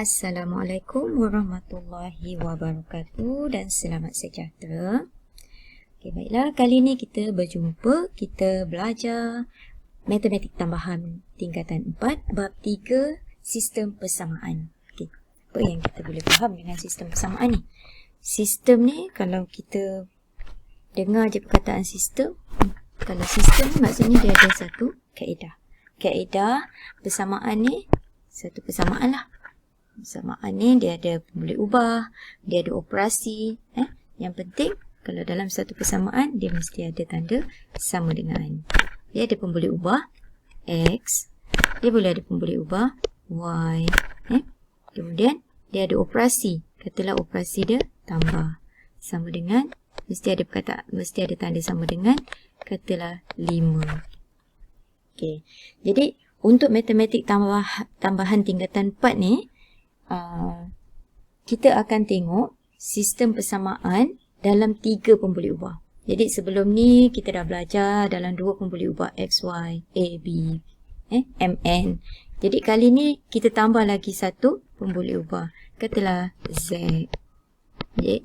Assalamualaikum warahmatullahi wabarakatuh dan selamat sejahtera. Okey, baiklah, kali ini kita berjumpa, kita belajar matematik tambahan tingkatan 4 bab 3 sistem persamaan. Okey, apa yang kita boleh faham dengan sistem persamaan ni? Sistem ni, kalau kita dengar je perkataan sistem, kalau sistem ni maksudnya dia ada satu kaedah. Kaedah persamaan ni satu persamaan lah. Persamaan ni dia ada pemboleh ubah, dia ada operasi. Yang penting kalau dalam satu persamaan dia mesti ada tanda sama dengan. Dia ada pemboleh ubah X, dia boleh ada pemboleh ubah Y. Kemudian dia ada operasi. Katalah operasi dia tambah sama dengan, mesti ada tanda sama dengan, katalah 5. Okey. Jadi untuk matematik tambahan tingkatan 4 ni, kita akan tengok sistem persamaan dalam 3 pemboleh ubah. Jadi sebelum ni kita dah belajar dalam 2 pemboleh ubah X, Y, A, B, MN. Jadi kali ni kita tambah lagi satu pemboleh ubah. Katalah Z. Jadi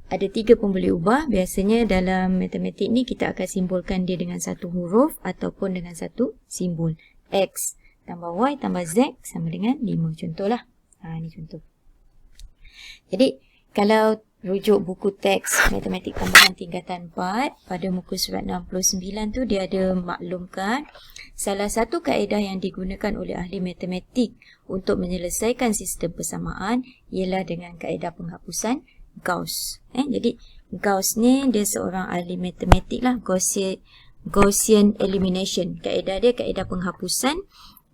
ada 3 pemboleh ubah. Biasanya dalam matematik ni kita akan simbolkan dia dengan satu huruf ataupun dengan satu simbol. X tambah Y tambah Z sama dengan 5. Contohlah. Ni contoh. Jadi, kalau rujuk buku teks matematik tambahan tingkatan 4 pada muka surat 69 tu dia ada maklumkan salah satu kaedah yang digunakan oleh ahli matematik untuk menyelesaikan sistem persamaan ialah dengan kaedah penghapusan Gauss. Jadi, Gauss ni dia seorang ahli matematik lah, Gaussian elimination. Kaedah dia kaedah penghapusan.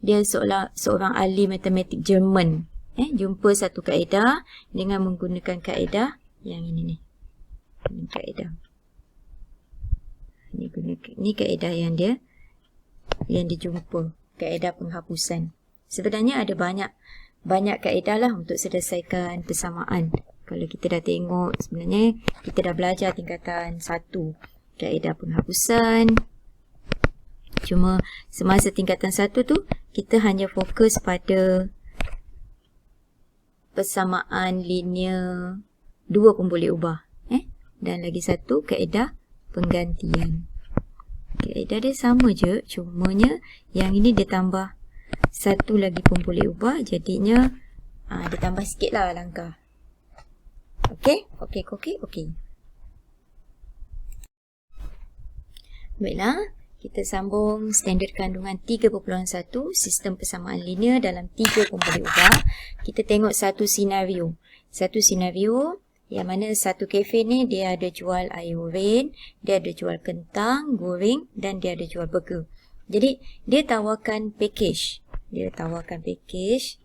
Dia seorang ahli matematik Jerman. Jumpa satu kaedah dengan menggunakan kaedah yang ini ni. Ini kaedah. Ini kaedah yang dia jumpa, kaedah penghapusan. Sebenarnya ada banyak kaedah lah untuk selesaikan persamaan. Kalau kita dah tengok, sebenarnya kita dah belajar tingkatan 1 kaedah penghapusan. Cuma semasa tingkatan 1 tu kita hanya fokus pada persamaan linear 2 pemboleh ubah. Dan lagi satu kaedah penggantian. Kaedah dia sama je, cumanya yang ini dia tambah satu lagi pemboleh ubah, jadinya dia tambah sikit lah langkah. Okey. Baiklah, kita sambung standard kandungan 3.1 sistem persamaan linear dalam 3 pemboleh ubah. Kita tengok satu senario. Satu senario yang mana satu kafe ni dia ada jual air oren, dia ada jual kentang goreng dan dia ada jual burger. Jadi dia tawarkan package. Dia tawarkan package.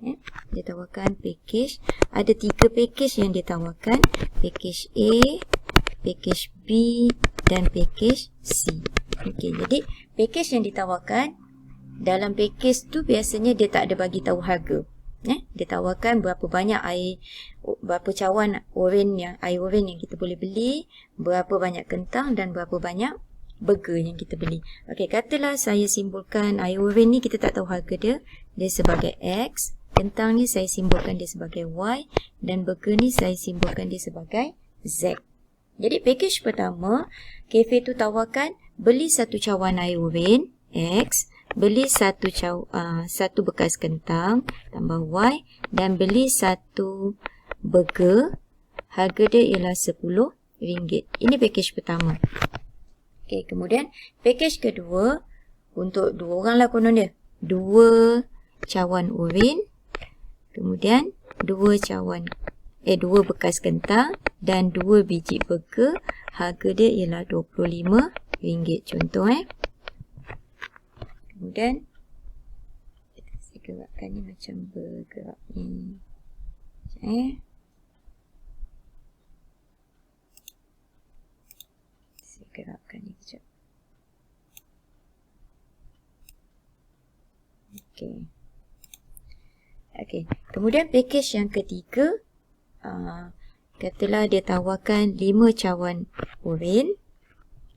Ada 3 package yang dia tawarkan. Package A, package B dan package C. Okey, jadi package yang ditawarkan, dalam package tu biasanya dia tak ada bagi tahu harga. Dia tawarkan berapa banyak berapa cawan air oren yang kita boleh beli, berapa banyak kentang dan berapa banyak burger yang kita beli. Okey, katalah saya simbolkan air oren ni kita tak tahu harga dia sebagai X, kentang ni saya simbolkan dia sebagai Y dan burger ni saya simbolkan dia sebagai Z. Jadi package pertama, kafe tu tawarkan beli satu cawan air oren X, beli satu bekas kentang tambah Y dan beli satu burger, harga dia ialah RM10. Ini package pertama. Okey, kemudian package kedua untuk 2 orang lah konon dia. 2 cawan oren, kemudian 2 bekas kentang dan 2 biji burger, harga dia ialah RM25. Contoh Kemudian saya gerakkan ni macam bergerak ni. Saya gerakkan ni kejap. Okey. Kemudian package yang ketiga, katalah dia tawarkan 5 cawan oren,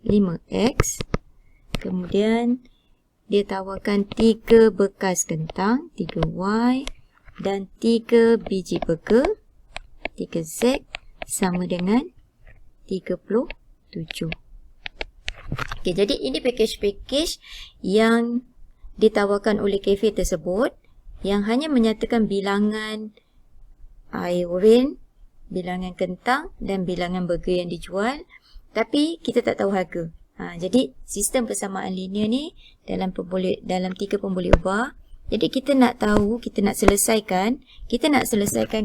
5X. Kemudian dia tawarkan 3 bekas kentang, 3Y dan 3 biji burger, 3Z sama dengan 37. Okey, jadi ini package-package yang ditawarkan oleh kafe tersebut yang hanya menyatakan bilangan iron, bilangan kentang dan bilangan burger yang dijual, tapi kita tak tahu harga. Jadi sistem persamaan linear ni dalam 3 pemboleh ubah. Jadi kita nak selesaikan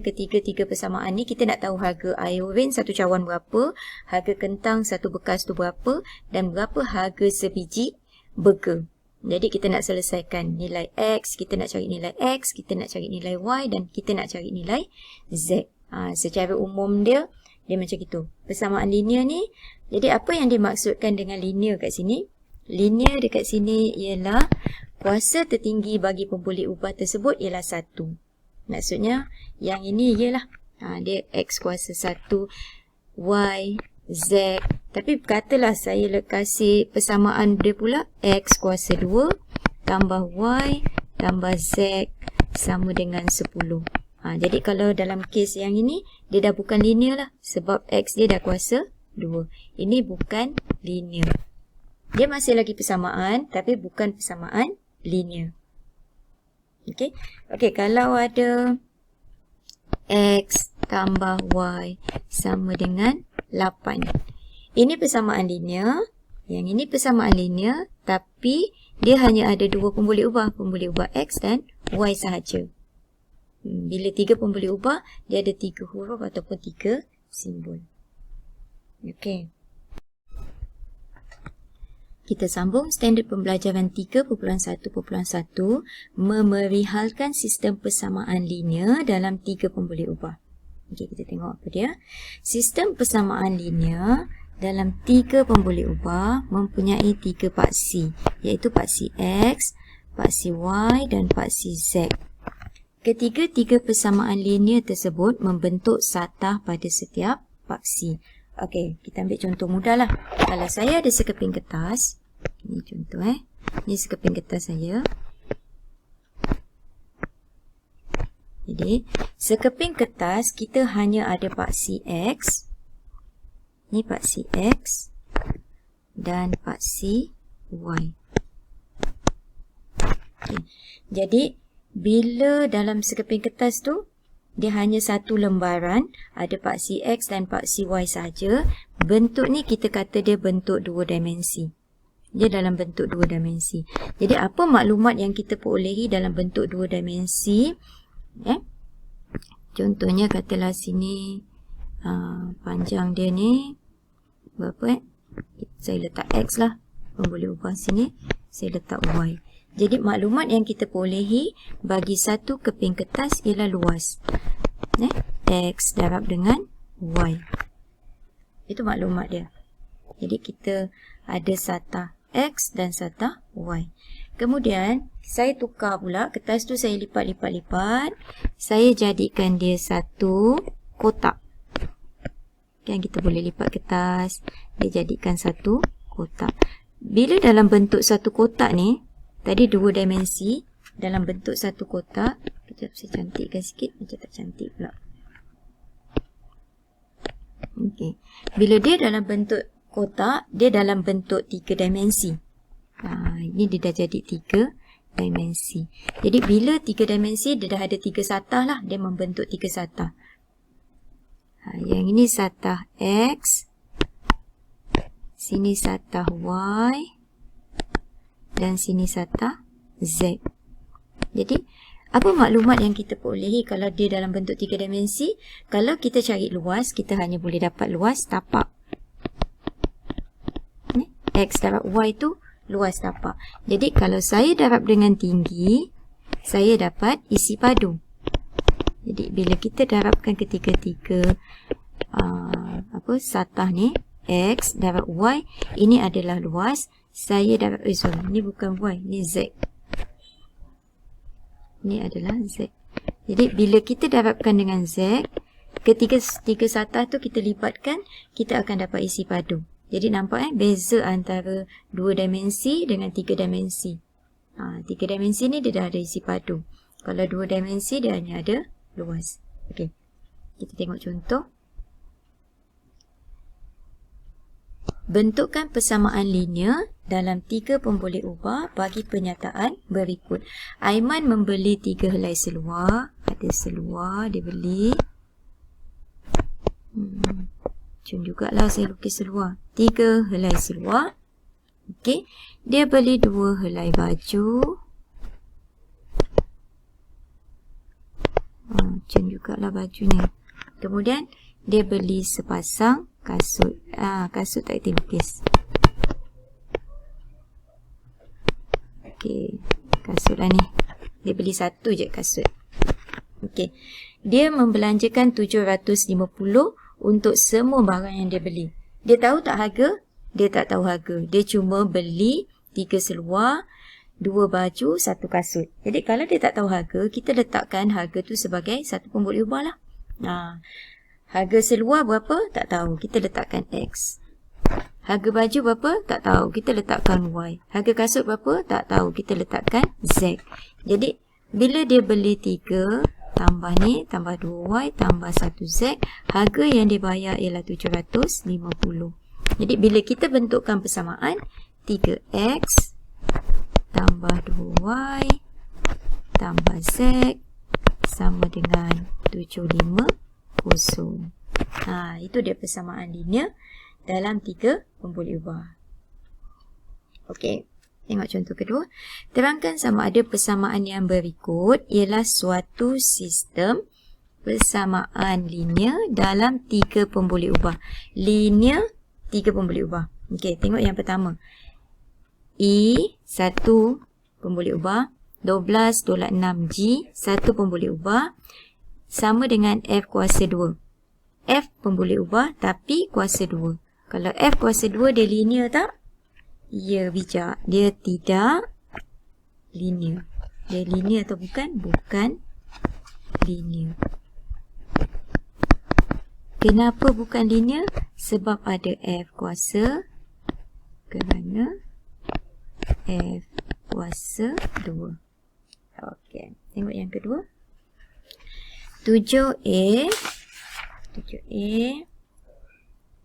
ketiga-tiga persamaan ni. Kita nak tahu harga iron satu cawan berapa, harga kentang satu bekas tu berapa, dan berapa harga sebiji burger. Jadi kita nak selesaikan nilai X, kita nak cari nilai X, kita nak cari nilai Y dan kita nak cari nilai Z. Secara umum dia macam itu. Persamaan linear ni, jadi apa yang dimaksudkan dengan linear kat sini? Linear dekat sini ialah kuasa tertinggi bagi pemboleh ubah tersebut ialah 1. Maksudnya yang ini ialah dia X kuasa 1, Y, Z. Tapi katalah saya kasih persamaan dia pula X kuasa 2 tambah Y tambah Z sama dengan 10. Jadi kalau dalam kes yang ini, dia dah bukan linear lah. Sebab X dia dah kuasa 2. Ini bukan linear. Dia masih lagi persamaan, tapi bukan persamaan linear. Okey, kalau ada X tambah Y sama dengan 8. Ini persamaan linear. Yang ini persamaan linear, tapi dia hanya ada 2 pemboleh ubah X dan Y sahaja. Bila 3 pemboleh ubah, dia ada 3 huruf ataupun 3 simbol. Okey. Kita sambung standard pembelajaran 3.1.1 memerihalkan sistem persamaan linear dalam 3 pemboleh ubah. Okey, kita tengok apa dia. Sistem persamaan linear dalam 3 pemboleh ubah mempunyai 3 paksi, iaitu paksi X, paksi Y dan paksi Z. Ketiga-tiga persamaan linear tersebut membentuk satah pada setiap paksi. Okey, kita ambil contoh mudah lah. Kalau saya ada sekeping kertas, ini contoh ini sekeping kertas saya. Jadi, sekeping kertas kita hanya ada paksi X. Ini paksi X dan paksi Y. Okay. Jadi, bila dalam sekeping kertas tu, dia hanya satu lembaran, ada paksi X dan paksi Y saja. Bentuk ni kita kata dia bentuk 2 dimensi. Dia dalam bentuk 2 dimensi. Jadi apa maklumat yang kita perolehi dalam bentuk 2 dimensi? Contohnya katalah sini panjang dia ni berapa? Saya letak X lah. Boleh ubah sini. Saya letak Y. Jadi maklumat yang kita perolehi bagi satu keping kertas ialah luas. X darab dengan Y. Itu maklumat dia. Jadi kita ada satah X dan satah Y. Kemudian saya tukar pula kertas tu, saya lipat. Saya jadikan dia satu kotak. Kan kita boleh lipat kertas, dia jadikan satu kotak. Bila dalam bentuk satu kotak ni, tadi 2 dimensi, dalam bentuk satu kotak. Sekejap saya cantikkan sikit, macam tak cantik pula. Okey. Bila dia dalam bentuk kotak, dia dalam bentuk 3 dimensi. Ini dia dah jadi 3 dimensi. Jadi bila 3 dimensi, dia dah ada 3 satah lah. Dia membentuk 3 satah. Yang ini satah X. Sini satah Y. Dan sini satah Z. Jadi, apa maklumat yang kita perolehi kalau dia dalam bentuk 3 dimensi? Kalau kita cari luas, kita hanya boleh dapat luas tapak. X darab Y tu luas tapak. Jadi, kalau saya darab dengan tinggi, saya dapat isi padu. Jadi, bila kita darabkan ketiga-tiga satah ni, X darab Y, ini adalah luas. Saya darab, ini bukan Y, ini Z. Ini adalah Z. Jadi, bila kita darabkan dengan Z, tiga satah tu kita lipatkan, kita akan dapat isi padu. Jadi, nampak beza antara 2 dimensi dengan 3 dimensi. 3 dimensi ni dia dah ada isi padu. Kalau 2 dimensi, dia hanya ada luas. Okey. Kita tengok contoh. Bentukkan persamaan linear dalam 3 pemboleh ubah bagi penyataan berikut. Aiman membeli 3 helai seluar. Ada seluar, dia beli. Cun jugalah saya lukis seluar. 3 helai seluar. Okey. Dia beli 2 helai baju. Cun jugalah bajunya. Kemudian, dia beli sepasang kasut. Kasut tak kita lukis. Okey. Kasut lah ni. Dia beli satu je kasut. Okey. Dia membelanjakan 750 untuk semua barang yang dia beli. Dia tahu tak harga? Dia tak tahu harga. Dia cuma beli 3 seluar, 2 baju, 1 kasut. Jadi kalau dia tak tahu harga, kita letakkan harga tu sebagai satu pemboleh ubah lah. Harga seluar berapa? Tak tahu. Kita letakkan X. Harga baju berapa? Tak tahu. Kita letakkan Y. Harga kasut berapa? Tak tahu. Kita letakkan Z. Jadi bila dia beli 3 tambah ni, tambah 2Y, tambah 1Z, harga yang dia bayar ialah 750. Jadi bila kita bentukkan persamaan, 3X tambah 2Y tambah Z sama dengan 750. Itu dia persamaan linear dalam 3 pemboleh ubah. Okey, tengok contoh kedua. Terangkan sama ada persamaan yang berikut ialah suatu sistem persamaan linear dalam 3 pemboleh ubah. Linear 3 pemboleh ubah. Okey, tengok yang pertama. I 1 pemboleh ubah, 12 tolak 6G 1 pemboleh ubah sama dengan F kuasa 2. F pemboleh ubah tapi kuasa 2. Kalau F kuasa 2 dia linear tak? Ya, bijak. Dia tidak linear. Dia linear atau bukan? Bukan linear. Kenapa bukan linear? Sebab ada F kuasa. Kerana F kuasa 2. Okey, tengok yang kedua. 7A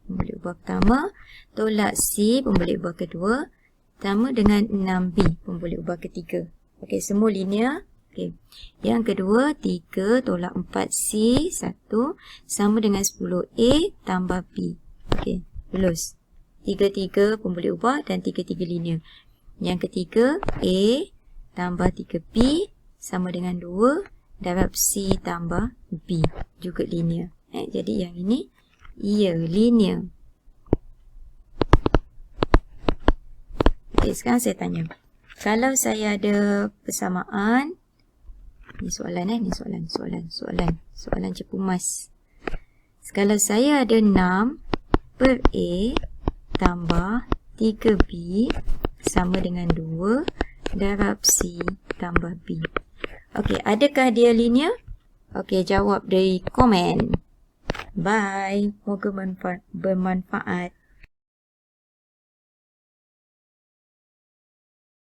pemboleh ubah pertama tolak C pemboleh ubah kedua sama dengan 6B pemboleh ubah ketiga. Okey, semua linear. Okey. Yang kedua 3 tolak 4C 1 sama dengan 10A tambah B. Okey, lulus. 3 pemboleh ubah dan 3 linear. Yang ketiga A tambah 3B sama dengan 2 darab C tambah B, juga linear. Jadi yang ini ia linear. Okey, sekarang saya tanya. Kalau saya ada persamaan, ni soalan ni soalan cepu mas. Kalau saya ada 6 per A tambah 3B sama dengan 2 darab C tambah B. Okey, adakah dia linear? Okey, jawab dari komen. Bye. Moga bermanfaat.